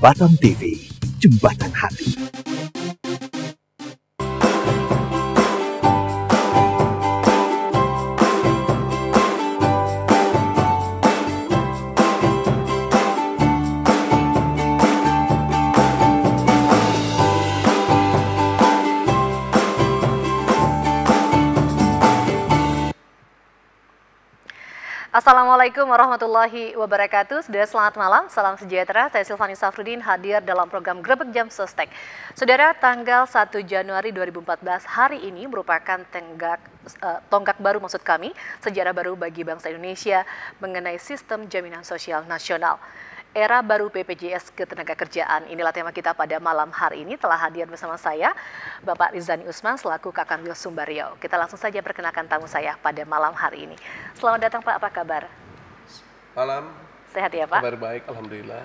Batam TV, Jembatan Hati. Assalamualaikum warahmatullahi wabarakatuh. Saudara selamat malam, salam sejahtera. Saya Silvani Safrudin hadir dalam program Grebek Jam Sostek. Saudara, tanggal 1 Januari 2014 hari ini merupakan tonggak baru maksud kami, sejarah baru bagi bangsa Indonesia mengenai sistem jaminan sosial nasional. Era baru BPJS Ketenagakerjaan, inilah tema kita pada malam hari ini. Telah hadir bersama saya Bapak Rizani Usman selaku Kakanwil Sumber Riau. Kita langsung saja perkenalkan tamu saya pada malam hari ini. Selamat datang Pak, apa kabar? Malam. Sehat ya Pak? Kabar baik, Alhamdulillah.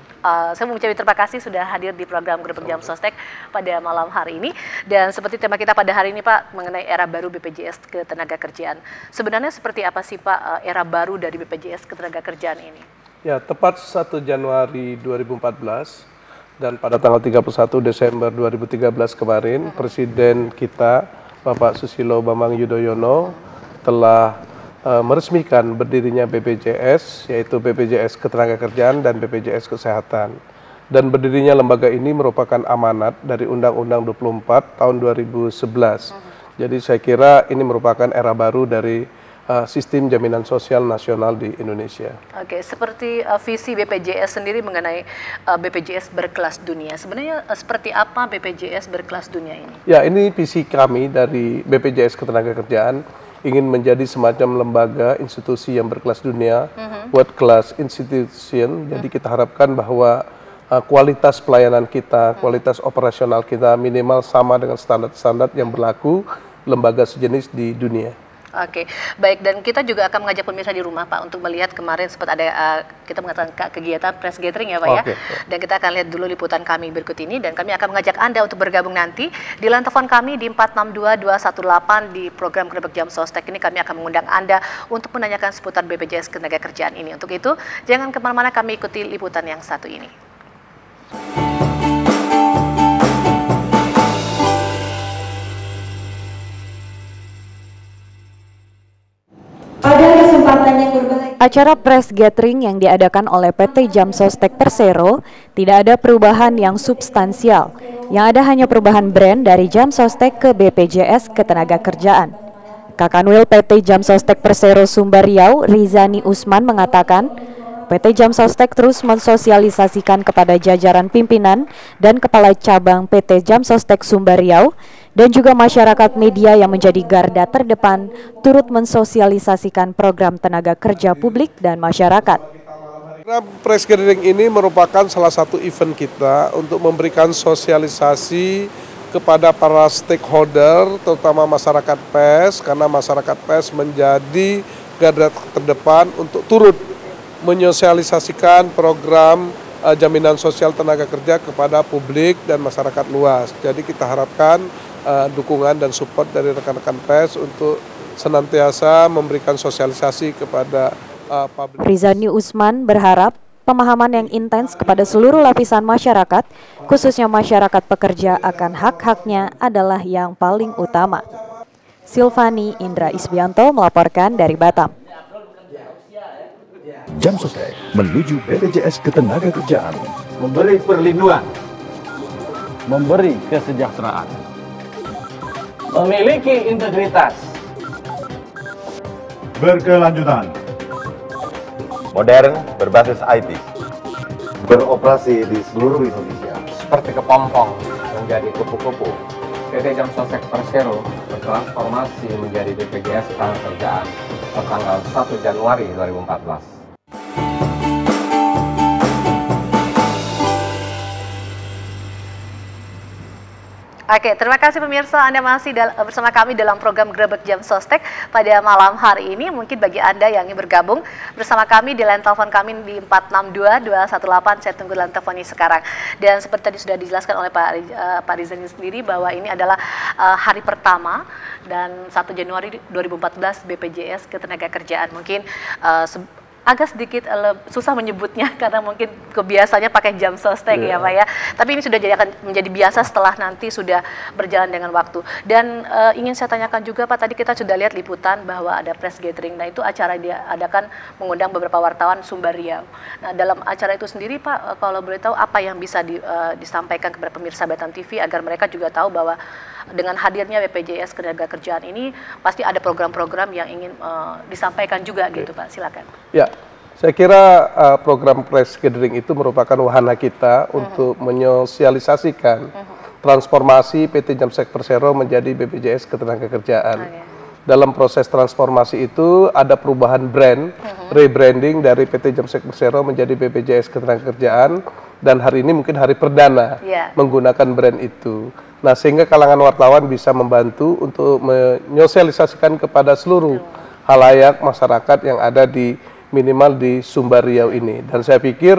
Saya mengucapkan terima kasih sudah hadir di program Grebek Jam Sostek pada malam hari ini. Dan seperti tema kita pada hari ini Pak, mengenai era baru BPJS Ketenagakerjaan. Sebenarnya seperti apa sih Pak era baru dari BPJS Ketenagakerjaan ini? Ya, tepat 1 Januari 2014 dan pada tanggal 31 Desember 2013 kemarin, Presiden kita, Bapak Susilo Bambang Yudhoyono, telah meresmikan berdirinya BPJS, yaitu BPJS Ketenagakerjaan dan BPJS Kesehatan. Dan berdirinya lembaga ini merupakan amanat dari Undang-Undang 24 tahun 2011. Jadi saya kira ini merupakan era baru dari sistem jaminan sosial nasional di Indonesia. Oke, seperti visi BPJS sendiri mengenai BPJS berkelas dunia. Sebenarnya seperti apa BPJS berkelas dunia ini? Ya, ini visi kami dari BPJS Ketenagakerjaan, ingin menjadi semacam lembaga institusi yang berkelas dunia, world class institution. Jadi kita harapkan bahwa kualitas pelayanan kita, kualitas operasional kita minimal sama dengan standar-standar yang berlaku lembaga sejenis di dunia. Oke, baik, dan kita juga akan mengajak pemirsa di rumah Pak untuk melihat kemarin sempat ada kita mengatakan kegiatan press gathering ya Pak ya. Dan kita akan lihat dulu liputan kami berikut ini dan kami akan mengajak Anda untuk bergabung nanti di line telepon kami di 462218 di program Grebek Jam Sostek ini. Kami akan mengundang Anda untuk menanyakan seputar BPJS Ketenagakerjaan ini. Untuk itu jangan kemana-mana, kami ikuti liputan yang satu ini. Acara press gathering yang diadakan oleh PT Jam Sostek Persero tidak ada perubahan yang substansial. Yang ada hanya perubahan brand dari Jam Sostek ke BPJS Ketenagakerjaan. Kakanwil PT Jam Sostek Persero Sumber Riau, Rizani Usman mengatakan, PT Jam Sostek terus mensosialisasikan kepada jajaran pimpinan dan kepala cabang PT Jam Sostek Sumber Riau dan juga masyarakat media yang menjadi garda terdepan turut mensosialisasikan program tenaga kerja publik dan masyarakat. Press gathering ini merupakan salah satu event kita untuk memberikan sosialisasi kepada para stakeholder, terutama masyarakat pers, karena masyarakat pers menjadi garda terdepan untuk turut menyosialisasikan program jaminan sosial tenaga kerja kepada publik dan masyarakat luas. Jadi kita harapkan dukungan dan support dari rekan-rekan pers untuk senantiasa memberikan sosialisasi kepada publik. Rizani Usman berharap pemahaman yang intens kepada seluruh lapisan masyarakat, khususnya masyarakat pekerja akan hak-haknya adalah yang paling utama. Silvani Indra Isbianto melaporkan dari Batam. Jam Sostek menuju BPJS Ketenagakerjaan. Memberi perlindungan, memberi kesejahteraan, memiliki integritas, berkelanjutan, modern berbasis IT, beroperasi di seluruh Indonesia. seperti kepompong menjadi kupu-kupu. PT Jam Sostek Persero bertransformasi menjadi BPJS Ketenagakerjaan tertanggal 1 Januari 2014. Oke, terima kasih pemirsa, Anda masih bersama kami dalam program Grebek Jam Sostek pada malam hari ini. Mungkin bagi Anda yang ingin bergabung bersama kami di line telepon kami di 462218, saya tunggu line teleponnya sekarang. Dan seperti tadi sudah dijelaskan oleh Pak Rizani sendiri bahwa ini adalah hari pertama dan 1 Januari 2014 BPJS Ketenagakerjaan. Mungkin agak sedikit susah menyebutnya karena mungkin kebiasaannya pakai jam sostek ya Pak ya. Tapi ini sudah akan menjadi biasa setelah nanti sudah berjalan dengan waktu. Dan ingin saya tanyakan juga Pak, tadi kita sudah lihat liputan bahwa ada press gathering. Nah itu acara dia adakan mengundang beberapa wartawan Sumber Riau. Nah dalam acara itu sendiri Pak, kalau boleh tahu apa yang bisa disampaikan kepada pemirsa Batan TV agar mereka juga tahu bahwa dengan hadirnya BPJS Ketenagakerjaan ini pasti ada program-program yang ingin disampaikan juga gitu Pak, silakan. Ya, saya kira program press gathering itu merupakan wahana kita untuk menyosialisasikan transformasi PT Jamstek Persero menjadi BPJS Ketenagakerjaan. Dalam proses transformasi itu ada perubahan brand, rebranding dari PT Jamstek Persero menjadi BPJS Ketenagakerjaan, dan hari ini mungkin hari perdana menggunakan brand itu. Nah, sehingga kalangan wartawan bisa membantu untuk menyosialisasikan kepada seluruh halayak masyarakat yang ada di minimal di Sumber Riau ini. Dan saya pikir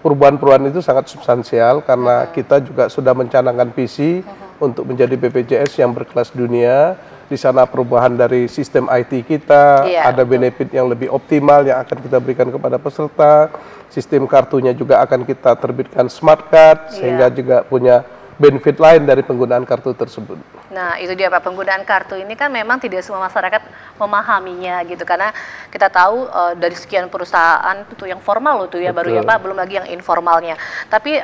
perubahan-perubahan itu sangat substansial karena kita juga sudah mencanangkan visi untuk menjadi BPJS yang berkelas dunia. Di sana perubahan dari sistem IT kita, ada benefit yang lebih optimal yang akan kita berikan kepada peserta. Sistem kartunya juga akan kita terbitkan smart card, sehingga juga punya benefit lain dari penggunaan kartu tersebut. Nah itu dia Pak, penggunaan kartu ini kan memang tidak semua masyarakat memahaminya gitu, karena kita tahu dari sekian perusahaan itu yang formal loh tuh ya, baru ya Pak, belum lagi yang informalnya. Tapi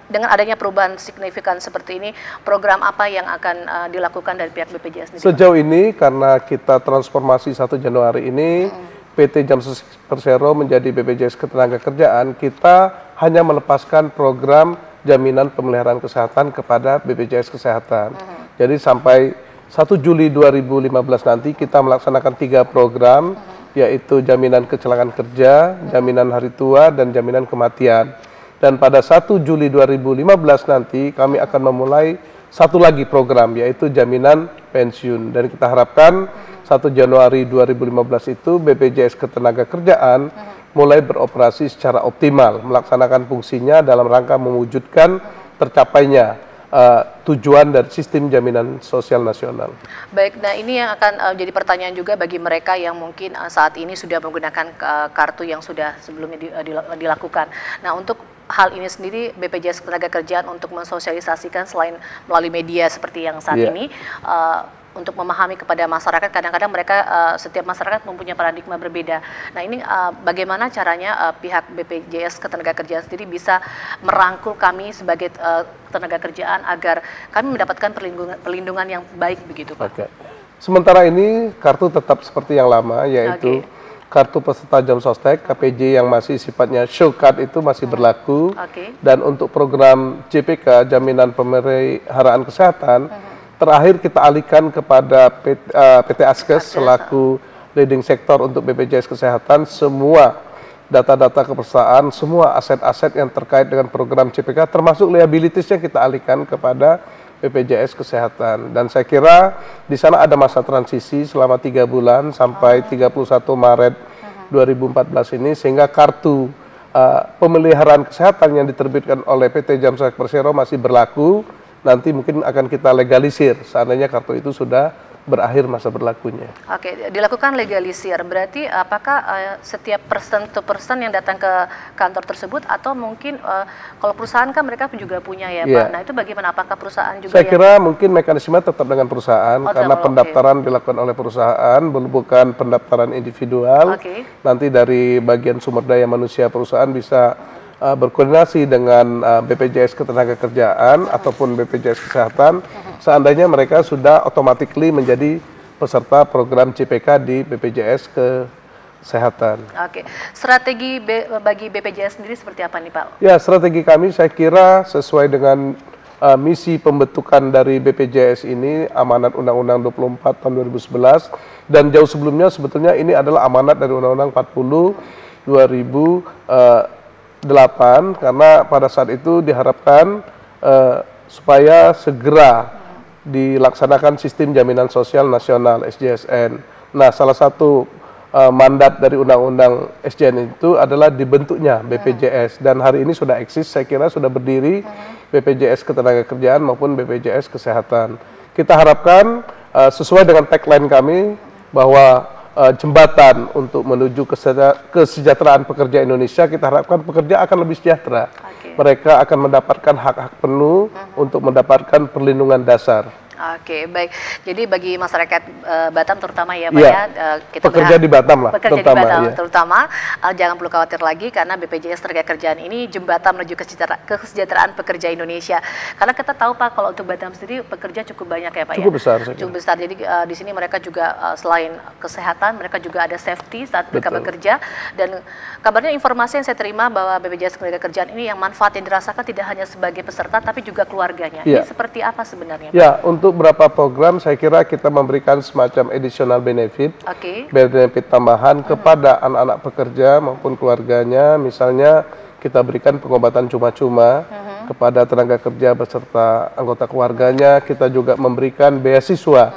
dengan adanya perubahan signifikan seperti ini, program apa yang akan dilakukan dari pihak BPJS sendiri? Sejauh ini karena kita transformasi 1 Januari ini, PT Jamstek Persero menjadi BPJS Ketenagakerjaan, kita hanya melepaskan program jaminan pemeliharaan kesehatan kepada BPJS Kesehatan. Jadi sampai 1 Juli 2015 nanti kita melaksanakan 3 program, yaitu jaminan kecelakaan kerja, jaminan hari tua, dan jaminan kematian. Dan pada 1 Juli 2015 nanti kami akan memulai satu lagi program, yaitu jaminan pensiun. Dan kita harapkan 1 Januari 2015 itu BPJS Ketenagakerjaan mulai beroperasi secara optimal, melaksanakan fungsinya dalam rangka mewujudkan tercapainya tujuan dari sistem jaminan sosial nasional. Baik, nah ini yang akan jadi pertanyaan juga bagi mereka yang mungkin saat ini sudah menggunakan kartu yang sudah sebelumnya dilakukan. Nah untuk hal ini sendiri BPJS Ketenagakerjaan untuk mensosialisasikan selain melalui media seperti yang saat ini, untuk memahami kepada masyarakat, kadang-kadang mereka setiap masyarakat mempunyai paradigma berbeda. Nah ini bagaimana caranya pihak BPJS Ketenagakerjaan sendiri bisa merangkul kami sebagai tenaga kerjaan agar kami mendapatkan perlindungan yang baik begitu Pak? Sementara ini kartu tetap seperti yang lama, yaitu kartu peserta jam sostek KPJ yang masih sifatnya show card itu masih berlaku. Dan untuk program JPK, jaminan pemeliharaan kesehatan, terakhir kita alihkan kepada PT Askes selaku leading sektor untuk BPJS Kesehatan. Semua data-data kepesertaan, semua aset-aset yang terkait dengan program CPK termasuk liabilitasnya kita alihkan kepada BPJS Kesehatan. Dan saya kira di sana ada masa transisi selama 3 bulan sampai 31 Maret 2014 ini, sehingga kartu pemeliharaan kesehatan yang diterbitkan oleh PT Jamstek Persero masih berlaku. Nanti mungkin akan kita legalisir seandainya kartu itu sudah berakhir masa berlakunya. Dilakukan legalisir, berarti apakah setiap person to person yang datang ke kantor tersebut, atau mungkin kalau perusahaan kan mereka juga punya ya Pak, nah itu bagaimana, apakah perusahaan juga? Saya kira mungkin mekanisme tetap dengan perusahaan, karena pendaftaran dilakukan oleh perusahaan, bukan pendaftaran individual. Nanti dari bagian sumber daya manusia perusahaan bisa berkoordinasi dengan BPJS Ketenagakerjaan ataupun BPJS Kesehatan, seandainya mereka sudah automatically menjadi peserta program CPK di BPJS Kesehatan. Strategi bagi BPJS sendiri seperti apa nih Pak? Ya, strategi kami saya kira sesuai dengan misi pembentukan dari BPJS ini, amanat Undang-Undang 24 tahun 2011, dan jauh sebelumnya sebetulnya ini adalah amanat dari Undang-Undang 40 2008, karena pada saat itu diharapkan supaya segera dilaksanakan sistem jaminan sosial nasional SJSN. Nah, salah satu mandat dari undang-undang SJSN itu adalah dibentuknya BPJS, dan hari ini sudah eksis, saya kira sudah berdiri BPJS Ketenagakerjaan maupun BPJS Kesehatan. Kita harapkan sesuai dengan tagline kami bahwa jembatan untuk menuju kesejahteraan pekerja Indonesia. Kita harapkan pekerja akan lebih sejahtera. Mereka akan mendapatkan hak-hak penuh untuk mendapatkan perlindungan dasar. Oke, baik. Jadi bagi masyarakat Batam terutama ya Pak ya, kita pekerja di Batam lah, pekerja di Batam terutama jangan perlu khawatir lagi karena BPJS Ketenagakerjaan ini jembatan menuju kesejahteraan pekerja Indonesia. Karena kita tahu Pak, kalau untuk Batam sendiri pekerja cukup banyak ya Pak cukup besar, cukup besar. Jadi di sini mereka juga selain kesehatan, mereka juga ada safety saat mereka bekerja. Dan kabarnya informasi yang saya terima bahwa BPJS Ketenagakerjaan ini yang manfaat yang dirasakan tidak hanya sebagai peserta tapi juga keluarganya. Ini seperti apa sebenarnya Pak? Ya, untuk beberapa program saya kira kita memberikan semacam additional benefit, benefit tambahan kepada anak-anak pekerja maupun keluarganya. Misalnya kita berikan pengobatan cuma-cuma kepada tenaga kerja beserta anggota keluarganya. Kita juga memberikan beasiswa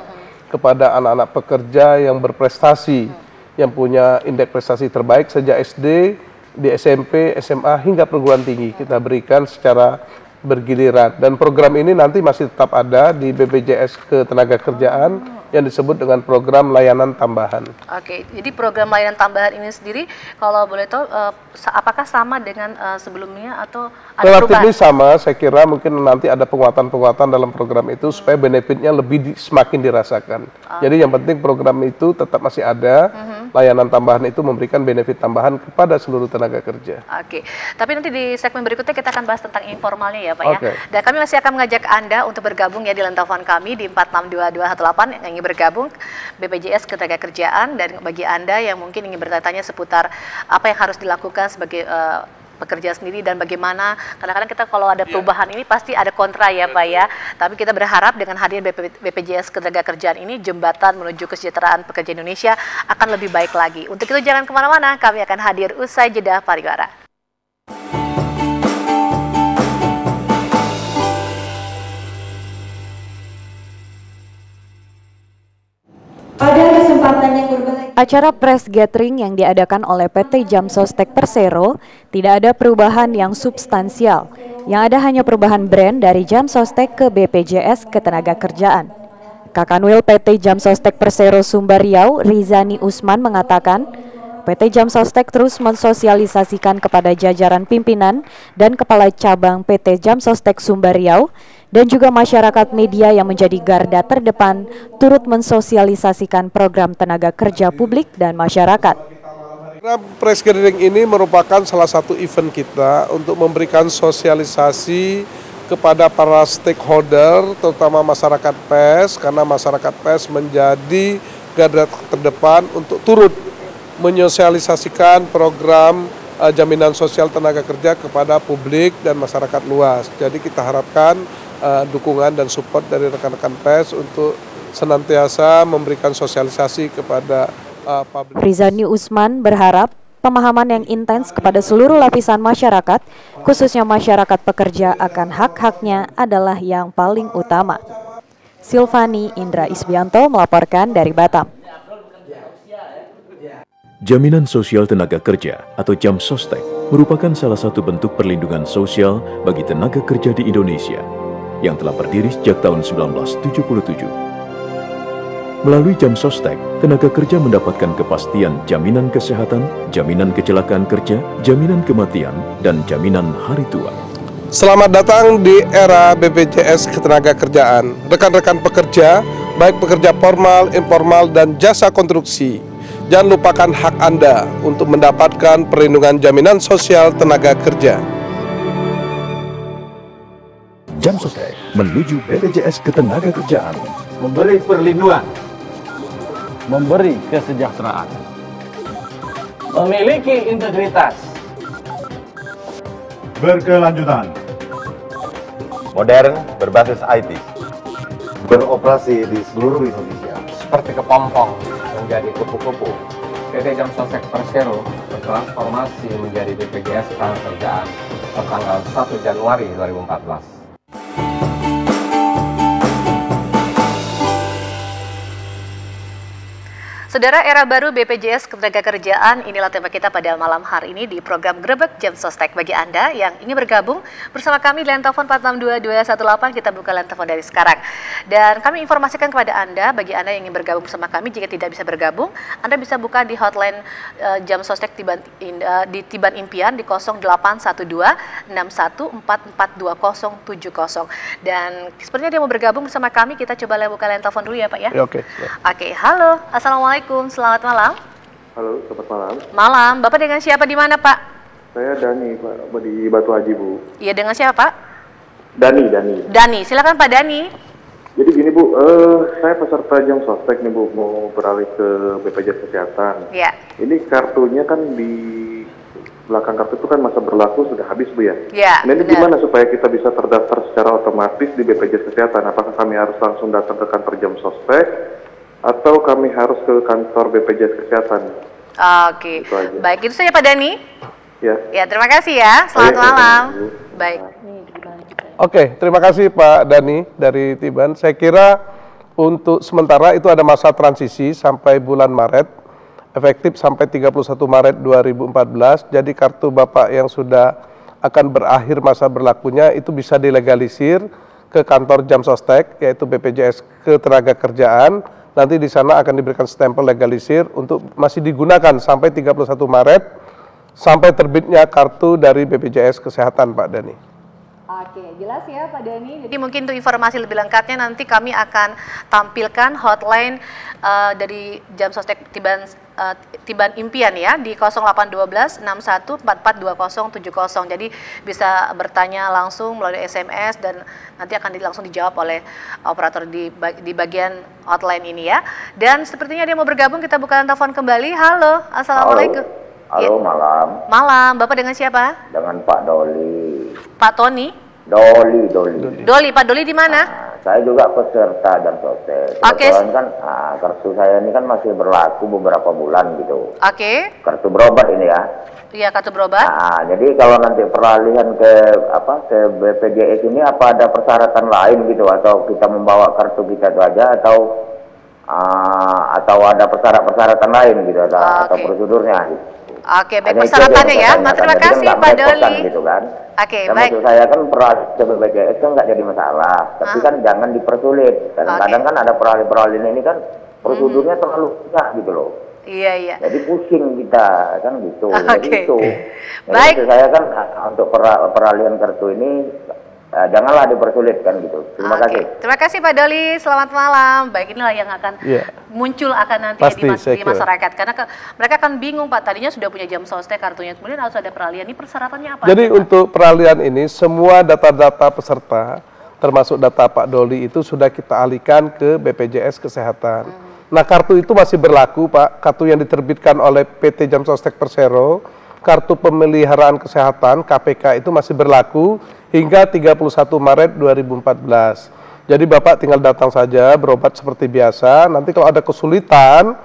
kepada anak-anak pekerja yang berprestasi, yang punya indeks prestasi terbaik sejak SD, di SMP, SMA hingga perguruan tinggi. Kita berikan secara bergiliran, dan program ini nanti masih tetap ada di BPJS Ketenagakerjaan yang disebut dengan program layanan tambahan. Oke, jadi program layanan tambahan ini sendiri kalau boleh tahu apakah sama dengan sebelumnya atau ada perubahan? Relatif sama, saya kira mungkin nanti ada penguatan-penguatan dalam program itu supaya benefitnya lebih semakin dirasakan. Jadi yang penting program itu tetap masih ada, layanan tambahan itu memberikan benefit tambahan kepada seluruh tenaga kerja. Oke, tapi nanti di segmen berikutnya kita akan bahas tentang informalnya ya Pak ya. Dan kami masih akan mengajak Anda untuk bergabung ya di telepon kami di 462218 yang ingin bergabung BPJS Ketenagakerjaan, dan bagi Anda yang mungkin ingin bertanya seputar apa yang harus dilakukan sebagai pekerja sendiri dan bagaimana, kadang-kadang kita kalau ada perubahan ini pasti ada kontra ya Pak ya, tapi kita berharap dengan hadir BPJS Ketenagakerjaan ini jembatan menuju kesejahteraan pekerja Indonesia akan lebih baik lagi. Untuk itu jangan kemana-mana, kami akan hadir usai jeda pariwara. Acara press gathering yang diadakan oleh PT Jam Sostek Persero tidak ada perubahan yang substansial. Yang ada hanya perubahan brand dari Jam Sostek ke BPJS Ketenagakerjaan. Kakanwil PT Jam Sostek Persero Sumber Riau, Rizani Usman mengatakan, PT Jam Sostek terus mensosialisasikan kepada jajaran pimpinan dan kepala cabang PT Jam Sostek Sumber Riau dan juga masyarakat media yang menjadi garda terdepan turut mensosialisasikan program tenaga kerja publik dan masyarakat. Press gathering ini merupakan salah satu event kita untuk memberikan sosialisasi kepada para stakeholder, terutama masyarakat pers, karena masyarakat pers menjadi garda terdepan untuk turut menyosialisasikan program jaminan sosial tenaga kerja kepada publik dan masyarakat luas. Jadi kita harapkan dukungan dan support dari rekan-rekan pers untuk senantiasa memberikan sosialisasi kepada publik. Rizani Usman berharap pemahaman yang intens kepada seluruh lapisan masyarakat, khususnya masyarakat pekerja akan hak-haknya adalah yang paling utama. Silvani Indra Isbianto melaporkan dari Batam. Jaminan Sosial Tenaga Kerja atau Jam Sostek merupakan salah satu bentuk perlindungan sosial bagi tenaga kerja di Indonesia yang telah berdiri sejak tahun 1977. Melalui Jam Sostek, tenaga kerja mendapatkan kepastian jaminan kesehatan, jaminan kecelakaan kerja, jaminan kematian, dan jaminan hari tua. Selamat datang di era BPJS Ketenagakerjaan. Rekan-rekan pekerja, baik pekerja formal, informal, dan jasa konstruksi, jangan lupakan hak Anda untuk mendapatkan perlindungan jaminan sosial tenaga kerja. Jam Sostek menuju BPJS Ketenagakerjaan. Memberi perlindungan, memberi kesejahteraan, memiliki integritas, berkelanjutan, modern berbasis IT, beroperasi di seluruh Indonesia. seperti kepompong menjadi kupu-kupu. PT Jam Sostek Persero bertransformasi menjadi BPJS Ketenagakerjaan tertanggal 1 Januari 2014. Saudara Saudara, era baru BPJS Ketenagakerjaan, inilah tema kita pada malam hari ini di program Grebek Jam Sostek. Bagi Anda yang ingin bergabung bersama kami di line telepon 462-218, kita buka line telepon dari sekarang. Dan kami informasikan kepada Anda, bagi Anda yang ingin bergabung bersama kami, jika tidak bisa bergabung, Anda bisa buka di hotline Jam Sostek di Tiban Impian di 0812-61442070. Dan sepertinya dia mau bergabung bersama kami, kita coba buka line telepon dulu ya Pak ya. Oke. Oke, halo, assalamualaikum, selamat malam. Halo, selamat malam. Malam, Bapak dengan siapa di mana Pak? Saya Dani, Pak, di Batu Haji, Bu. Iya, dengan siapa Pak? Dani. Dani, silakan Pak Dani. Jadi gini Bu, saya peserta Jam Sostek nih Bu, mau beralih ke BPJS Kesehatan. Iya. Ini kartunya kan di belakang kartu itu kan masa berlaku sudah habis Bu ya? Iya, Nah, ini benar. gimana supaya kita bisa terdaftar secara otomatis di BPJS Kesehatan? Apakah kami harus langsung datang ke kantor Jam Sostek atau kami harus ke kantor BPJS Kesehatan? Oke, Itu aja. baik, itu saja Pak Dani. Ya. Ya, terima kasih ya, selamat Iya, malam. Bu. Baik. Oke, terima kasih Pak Dani dari Tiban. Saya kira untuk sementara itu ada masa transisi sampai bulan Maret, efektif sampai 31 Maret 2014. Jadi kartu Bapak yang sudah akan berakhir masa berlakunya itu bisa dilegalisir ke kantor Jam Sostek, yaitu BPJS Ketenagakerjaan. Nanti di sana akan diberikan stempel legalisir untuk masih digunakan sampai 31 Maret sampai terbitnya kartu dari BPJS Kesehatan, Pak Dani. Oke, jelas ya Pak Dani. Jadi mungkin untuk informasi lebih lengkapnya nanti kami akan tampilkan hotline dari Jam Sostek Tiban Impian ya di 0812-61442070. Jadi bisa bertanya langsung melalui SMS dan nanti akan langsung dijawab oleh operator di bagian hotline ini ya. Dan sepertinya dia mau bergabung, kita buka telepon kembali. Halo, assalamualaikum. Halo, malam. Malam, Bapak dengan siapa? Dengan Pak Doli. Pak Tony? Doli. Doli, Pak Doli di mana? Saya juga peserta Jam Sostek. Oke. Kebetulan kan kartu saya ini kan masih berlaku beberapa bulan gitu. Oke. Kartu berobat ini ya. Iya, kartu berobat. Jadi kalau nanti peralihan ke BPJS ini apa ada persyaratan lain gitu, atau kita membawa kartu kita itu aja, atau ada persyaratan lain gitu, atau prosedurnya gitu. Oke, baik, persyaratannya ya. Terima kasih Pak Doli. Gitu kan. Oke, Dan baik. maksud saya kan peralihan ke BPJS kan nggak jadi masalah, tapi kan jangan dipersulit. Kadang-kadang kan ada peralihan ini kan prosedurnya terlalu susah gitu loh. Iya. Jadi pusing kita kan gitu. Jadi itu. Jadi Baik. maksud saya kan untuk peralihan kartu ini janganlah dipersulit kan gitu. Terima kasih. Terima kasih Pak Doli, selamat malam. Baik, inilah yang akan muncul nanti Pasti, di masyarakat. Karena mereka akan bingung Pak, tadinya sudah punya Jam Sostek kartunya, kemudian harus ada peralihan. Ini persyaratannya apa? Jadi untuk peralihan ini semua data-data peserta termasuk data Pak Doli itu sudah kita alihkan ke BPJS Kesehatan. Nah, kartu itu masih berlaku Pak, kartu yang diterbitkan oleh PT Jam Sostek Persero, kartu pemeliharaan kesehatan KPK itu masih berlaku hingga 31 Maret 2014. Jadi Bapak tinggal datang saja berobat seperti biasa. Nanti kalau ada kesulitan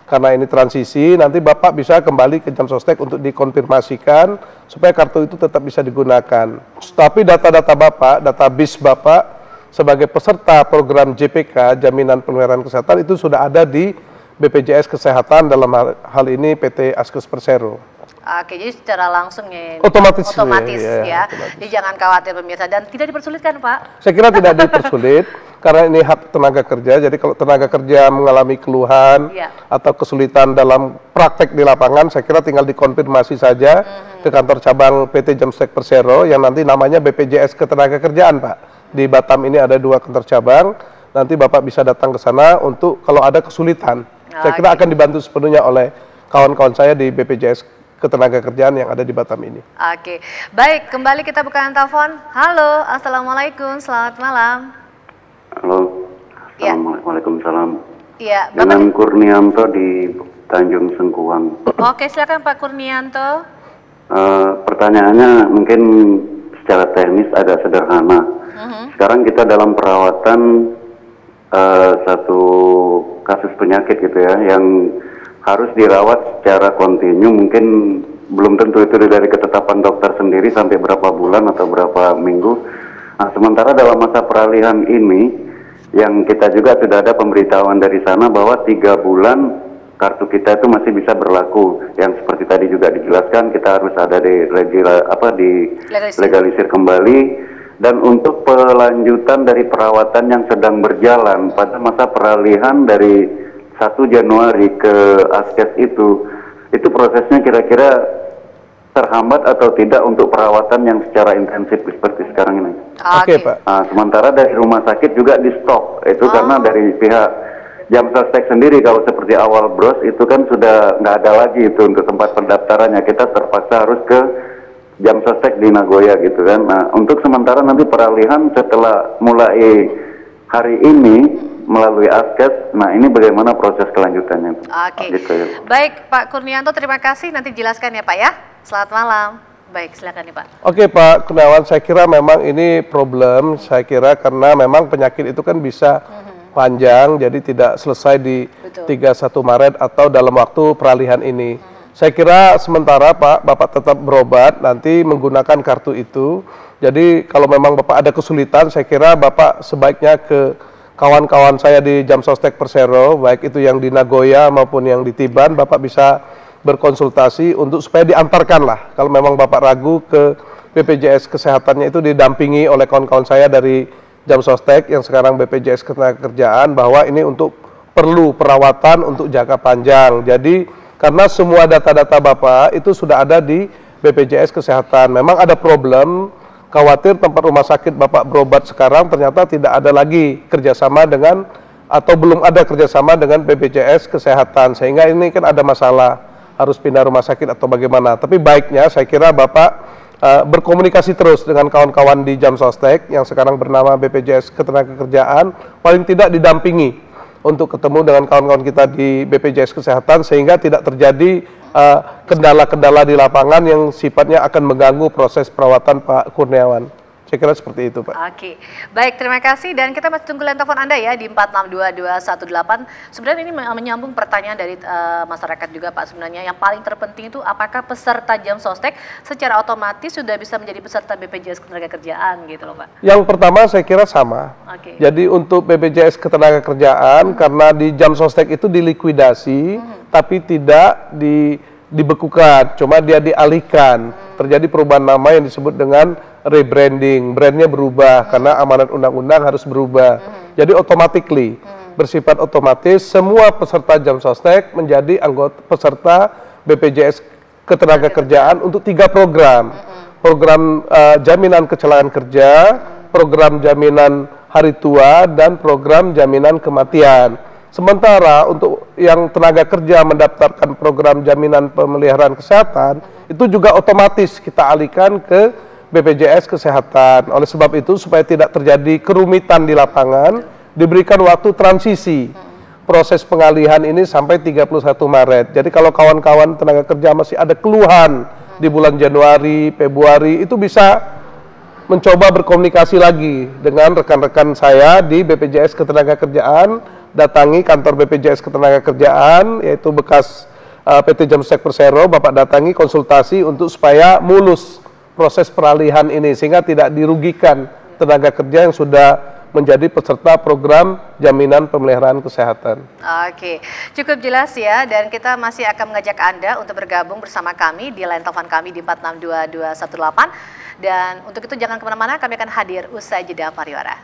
karena ini transisi, nanti Bapak bisa kembali ke Jam Sostek untuk dikonfirmasikan supaya kartu itu tetap bisa digunakan. Tapi data-data Bapak, data BIS Bapak sebagai peserta program JPK, Jaminan Pemeliharaan Kesehatan, itu sudah ada di BPJS Kesehatan, dalam hal ini PT Askes Persero. Oke, jadi secara langsung ya. Otomatis ya. otomatis. Jadi jangan khawatir pemirsa, dan tidak dipersulitkan Pak. Saya kira tidak dipersulit karena ini hak tenaga kerja. Jadi kalau tenaga kerja mengalami keluhan atau kesulitan dalam praktek di lapangan, saya kira tinggal dikonfirmasi saja ke kantor cabang PT Jam Sostek Persero yang nanti namanya BPJS Ketenagakerjaan Pak. Di Batam ini ada 2 kantor cabang. Nanti Bapak bisa datang ke sana untuk kalau ada kesulitan. Saya kira akan dibantu sepenuhnya oleh kawan-kawan saya di BPJS Ketenagakerjaan yang ada di Batam ini. Oke, baik, kembali kita buka telepon. Halo, assalamualaikum, selamat malam. Halo, Waalaikumsalam. Iya, dengan Kurnianto di Tanjung Sengkuang. Oke, silakan Pak Kurnianto. Pertanyaannya mungkin secara teknis agak sederhana. Sekarang kita dalam perawatan satu kasus penyakit gitu ya, yang harus dirawat secara kontinu, mungkin belum tentu itu dari ketetapan dokter sendiri sampai berapa bulan atau berapa minggu. Nah, sementara dalam masa peralihan ini, yang kita juga sudah ada pemberitahuan dari sana bahwa 3 bulan kartu kita itu masih bisa berlaku. Yang seperti tadi juga dijelaskan, kita harus ada di legalisir kembali. Dan untuk pelanjutan dari perawatan yang sedang berjalan pada masa peralihan dari 1 Januari ke Askes itu prosesnya kira-kira terhambat atau tidak untuk perawatan yang secara intensif seperti sekarang ini. Oke, Pak. Nah, sementara dari rumah sakit juga di stop, itu karena dari pihak Jam Sostek sendiri kalau seperti awal bros itu kan sudah nggak ada lagi itu untuk tempat pendaftarannya, kita terpaksa harus ke Jam Sostek di Nagoya gitu kan. Nah, untuk sementara nanti peralihan setelah mulai hari ini melalui Askes, nah ini bagaimana proses kelanjutannya. Oke, gitu ya. Baik Pak Kurnianto, terima kasih, nanti jelaskan ya Pak ya. Selamat malam. Baik, silakan nih Pak. Oke Pak Kurniawan, saya kira memang ini problem, saya kira karena memang penyakit itu kan bisa panjang, jadi tidak selesai di 31 Maret atau dalam waktu peralihan ini. Saya kira sementara Pak, Bapak tetap berobat, nanti menggunakan kartu itu. Jadi kalau memang Bapak ada kesulitan, saya kira Bapak sebaiknya ke kawan-kawan saya di Jam Sostek Persero, baik itu yang di Nagoya maupun yang di Tiban, Bapak bisa berkonsultasi untuk supaya diantarkan lah. Kalau memang Bapak ragu ke BPJS Kesehatannya itu didampingi oleh kawan-kawan saya dari Jam Sostek yang sekarang BPJS Ketenagakerjaan, bahwa ini untuk perlu perawatan untuk jangka panjang. Jadi karena semua data-data Bapak itu sudah ada di BPJS Kesehatan. Memang ada problem, khawatir tempat rumah sakit Bapak berobat sekarang ternyata tidak ada lagi kerjasama dengan atau belum ada kerjasama dengan BPJS Kesehatan, sehingga ini kan ada masalah, harus pindah rumah sakit atau bagaimana. Tapi baiknya saya kira Bapak berkomunikasi terus dengan kawan-kawan di Jam Sostek yang sekarang bernama BPJS Ketenagakerjaan, paling tidak didampingi untuk ketemu dengan kawan-kawan kita di BPJS Kesehatan sehingga tidak terjadi kendala-kendala di lapangan yang sifatnya akan mengganggu proses perawatan Pak Kurniawan. Saya kira seperti itu, Pak. Oke, baik, terima kasih, dan kita masih tunggu line telepon Anda ya di 462218. Sebenarnya ini menyambung pertanyaan dari masyarakat juga Pak. Sebenarnya yang paling terpenting itu apakah peserta Jam Sostek secara otomatis sudah bisa menjadi peserta BPJS Ketenagakerjaan gitu loh Pak? Yang pertama saya kira sama. Jadi untuk BPJS Ketenagakerjaan karena di Jam Sostek itu dilikuidasi tapi tidak dibekukan, cuma dia dialihkan. Terjadi perubahan nama yang disebut dengan rebranding, brandnya berubah karena amanat undang-undang harus berubah. Jadi automatically, bersifat otomatis semua peserta Jam Sostek menjadi anggota peserta BPJS Ketenagakerjaan untuk 3 program. Program jaminan kecelakaan kerja, program jaminan hari tua, dan program jaminan kematian. Sementara untuk yang tenaga kerja mendaftarkan program jaminan pemeliharaan kesehatan, itu juga otomatis kita alihkan ke BPJS Kesehatan. Oleh sebab itu, supaya tidak terjadi kerumitan di lapangan, diberikan waktu transisi proses pengalihan ini sampai 31 Maret. Jadi kalau kawan-kawan tenaga kerja masih ada keluhan di bulan Januari, Februari, itu bisa mencoba berkomunikasi lagi dengan rekan-rekan saya di BPJS Ketenagakerjaan, datangi kantor BPJS Ketenagakerjaan, yaitu bekas PT Jam Sostek Persero, Bapak datangi konsultasi untuk supaya mulus proses peralihan ini, sehingga tidak dirugikan tenaga kerja yang sudah menjadi peserta program jaminan pemeliharaan kesehatan. Oke, cukup jelas ya, dan kita masih akan mengajak Anda untuk bergabung bersama kami di line telepon kami di 462218, dan untuk itu jangan kemana-mana, kami akan hadir usai jeda pariwara.